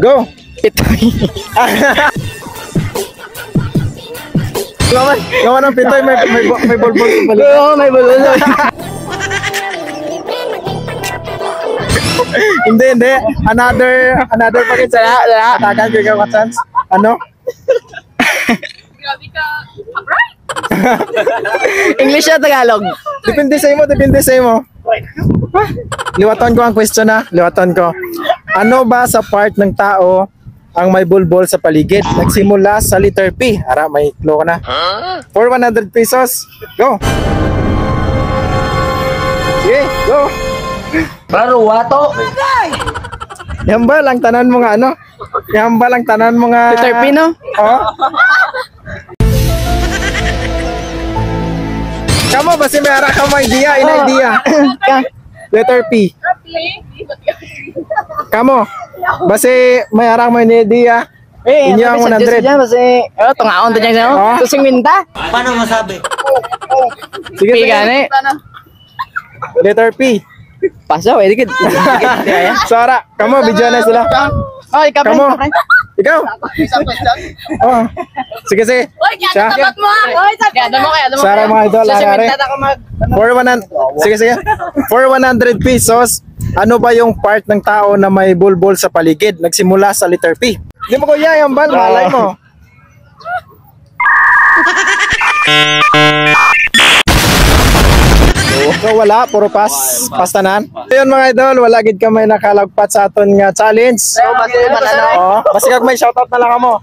Go. Pitoy. Gawa ng pitoy, may bulbul sa balik. Oo, may bulol. Hindi. Another pa rin. Atakan ko ikaw, chance. Ano? Grabe ka. Right? English na Tagalog. Depende sa imo. Liwaton ko ang question na. Liwaton ko. Ano ba sa part ng tao ang may bulbol sa paligid? Nagsimula sa letter P. Ara, may clue ka na. For 100 pesos. Go. Sige, go. Baro, wato. Yan ba lang tanan mo nga ano? Yan ba lang tanan mo nga... Letter P, no? Oh. Kamu ba si may ara ka mo idea? Ina-idea. Letter P. Kamu. Basi may ara mo idea. Inyo ang 100. Kasi, tungaon to dyan siya. Oh. Susing minta. Paano masabi? Sige, P sige. gani. Letter P. Paso, eh, dikit. Sara, kamu video na sila. Oh, ikaw, Kamu. pre. Ikaw. Oh. Sige, sige. Uy, Siya. kaya tapat mo ah. Uy, kaya mo. Sara mga idol, Susing are. minta ako mag... For 100, sige, sige. For 100 pesos, ano ba yung part ng tao na may bulbol sa paligid? Nagsimula sa letter P. Hindi mo kuya, yung bal, malay mo. So wala, puro pastanan. Ayun mga idol, wala gid ka may nakalagpat sa aton nga challenge. Basi, mananaw. Oh, basta kag may shoutout na lang mo.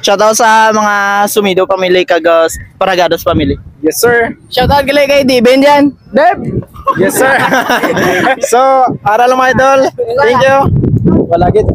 Shoutout sa mga Sumido family kag Paragados family. Yes sir. Shoutout gali kay Diben dyan. Deb! Yes sir. So, ara lang mga idol. Thank you. Wala gid.